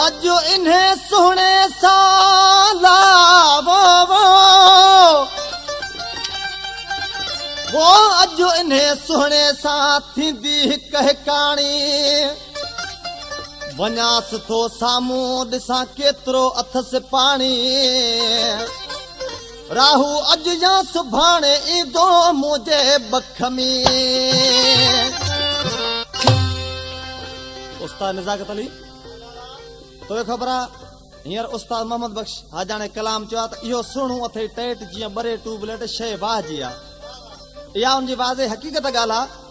अजो इन्हें सुने साला वो अजो इन्हें सुने साथी दी कह कहानी वञास थो साम्हूं ॾिसां केतिरो अथस पाणी राहू अॼु या सुभाणे ईंदो मुंहिंजे बख में उस्ताद नज़ाकत अली तोखे ख़बर आहे हींअर उस्ताद मोहम्मद बख्श हाजाणे कलाम चयो आहे त इहो सुहिणो अथई टेट जीअं ॿरे ट्यूबलाइट शइ वाहजी आहे इहा उनजी वाज़े हक़ीक़त ॻाल्हि आहे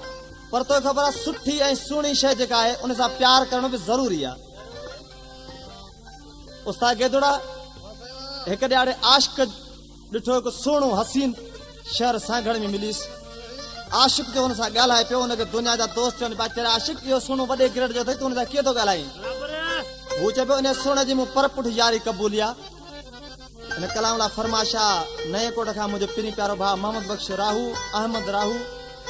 पर तोखे ख़बर आहे सुठी ऐं सुहिणी शइ जेका आहे उन सां प्यार करणो बि ज़रूरी आहे उस्ताद गेदुड़ा हिकु ॾियारे आशिक़ ॾिठो हिकु सुहिणो हसीन शहर सांगड़ में मिलीसि आशिक़ जो हुन सां ॻाल्हाए पियो हुनखे दुनिया जा दोस्त चवनि पिया चढ़िया आशिक़ इहो सुहिणो वॾे ग्रेड जो अथई तूं हुन सां कीअं थो ॻाल्हाईं हू चए पियो इन सुहिणे जी मूं परपुठ यारी क़बूली आहे हिन कलाम लाइ फरमाइश आहे नए कोट खां मुंहिंजो पिनी प्यारो भाउ मोहम्मद बख्श राहू अहमद राहू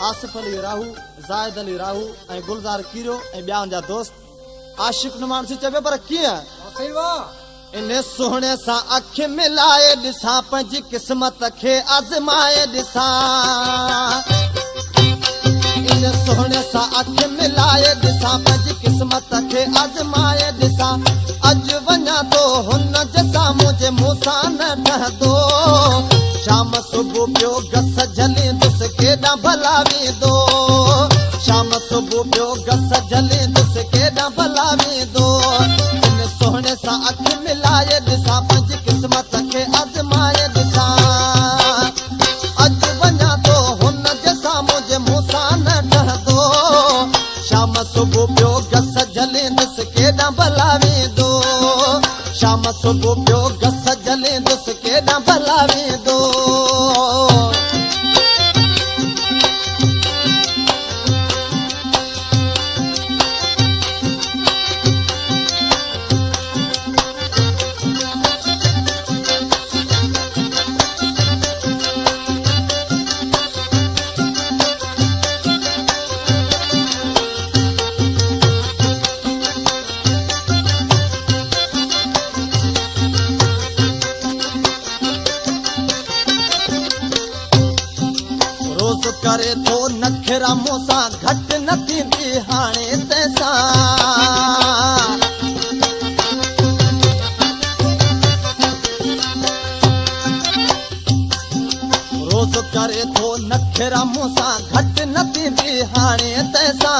आसिफ अली राहू ज़ाहिद अली राहू ऐं गुलज़ार कीरो ऐं ॿिया हुनजा दोस्त आशिक़ नुमान चए पियो पर कीअं इन सुहिणे सां अखि मिलाए ॾिसां पंहिंजी क़िस्मत खे आज़माए ॾिसां इन सुहिणे सां अखि मिलाए ॾिसां पंहिंजी क़िस्मत खे आज़माए ॾिसां अॼु वञा थो हुन जे साम्हूं जे मूं सां न ठहंदो शाम सुबुह पियो गस झलींदुसि केॾां भला वेंदो शाम सुबुह पियो गस झलींदुसि केॾां भला वेंदो इन सुहिणे सां अखि मिलाए ॾिसां पंहिंजी क़िस्मत खे आज़माए ॾिसां अॼु वञा थो हुन जे साम्हूं जे मूं सां न ठहंदो शाम सुबुह पियो गस झलींदुसि केॾां भला वेंदो शाम सुबुह पियो गस झलींदुसि केॾां भला वेंदो करे थो नखरा मूंसां घटि न थींदी हाणे तंहिंसां रोज़ करे थो नखरा मूंसां घटि न थींदी हाणे तंहिंसां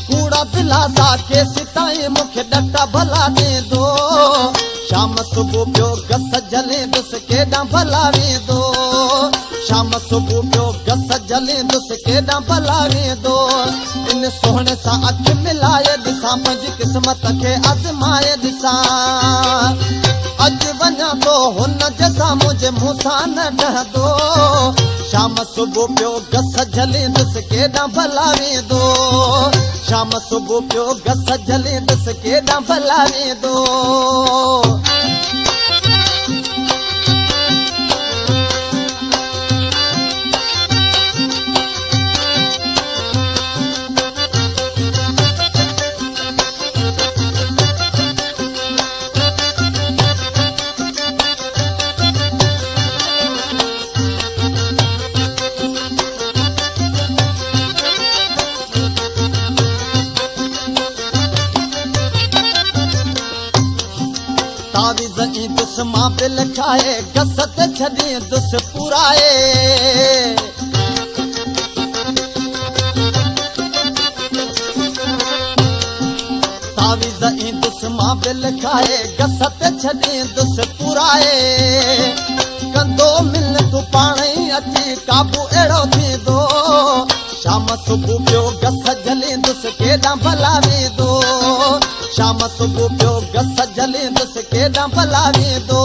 कूड़ा दिलासा केसि ताईं मूंखे ॾटा भला ॾींदो शाम सुबुह पियो गस झलींदुसि केॾां भला वेंदो शाम सुबुह पियो गस झलींदुसि केॾां भला वेंदो इन सुहिणे सां अखि मिलाए ॾिसां पंहिंजी क़िस्मत खे आज़माए ॾिसां अॼु वञा थो हुन जे साम्हूं जे मूं सां न ठहंदो शाम सुबुह पियो गस झलींदुसि केॾां भला वेंदो शाम सुबुह पियो गस झलींदुसि केॾां भला वेंदो मां बिल खाए गस ते छॾींदुसि पुराए तावीज़ ईंदुसि मां बिल खाए गस ते छॾींदुसि पुराए कंदो मिल तूं पाण ई अची काबू अहिड़ो थींदो शाम सुबुह पियो गस झलींदुसि केॾां भला वेंदो शाम सुबुह पियो गस झलींदुसि केॾां भला वेंदो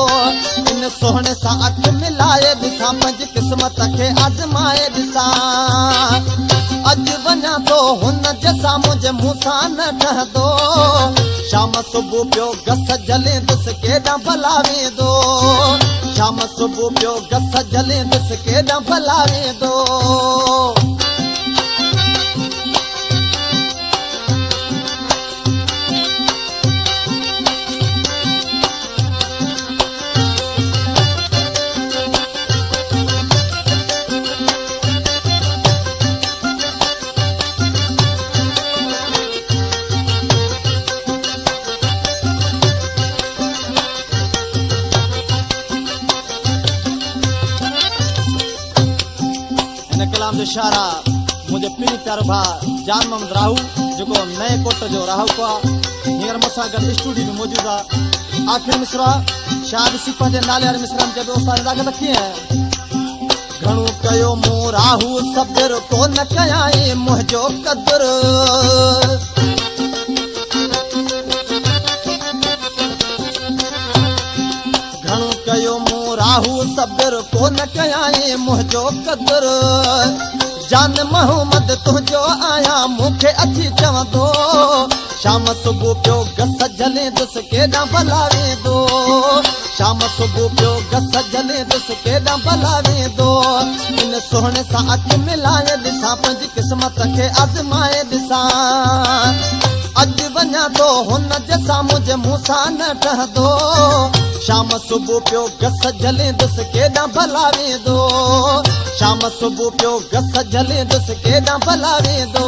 इन सुहिणे सां अखि मिलाए ॾिसां पंहिंजी क़िस्मत खे आज़माए ॾिसां अॼु वञा थो हुन जे साम्हूं जे मूं सां न ठहंदो शाम सुबुह पियो गस झलींदुसि केॾां भला वेंदो शाम सुबुह पियो गस झलींदुसि केॾां भला वेंदो जो इशारा मुझे पीनी प्यारो भा जान मोहम्मद राहू जो नए कोट जो राहू को हींअर मूंसां गॾु स्टूडियो में मौजूद आहे। आखिर मिसरा शायद सी पंहिंजे नाले वारे मिसरा में चइबो उस्ताद दाग़ कीअं घणो कयो मूं राहू सब्र कोन कयाई मुंहिंजो क़दुर घणो कयो मूं राहू सब्र कोन कयाई मुंहिंजो क़दुर जान मोहम्मद तुंहिंजो आया मूंखे अची चवंदो शाम सुबुह पियो गस जले दुस केॾां भला वेंदो शाम सुबुह पियो गस जले दुस केॾां भला वेंदो इन सोहणे सां अखि मिलाए ॾिसां पंहिंजी क़िस्मत खे आज़माए ॾिसां अॼु वञा थो हुन जे साम्हूं जे मूंसां न ठहंदो शाम सुबुह पियो गस जले दुस केॾां भला वेंदो शाम सुबुह पियो गस जले दुस केॾां भला वेंदो।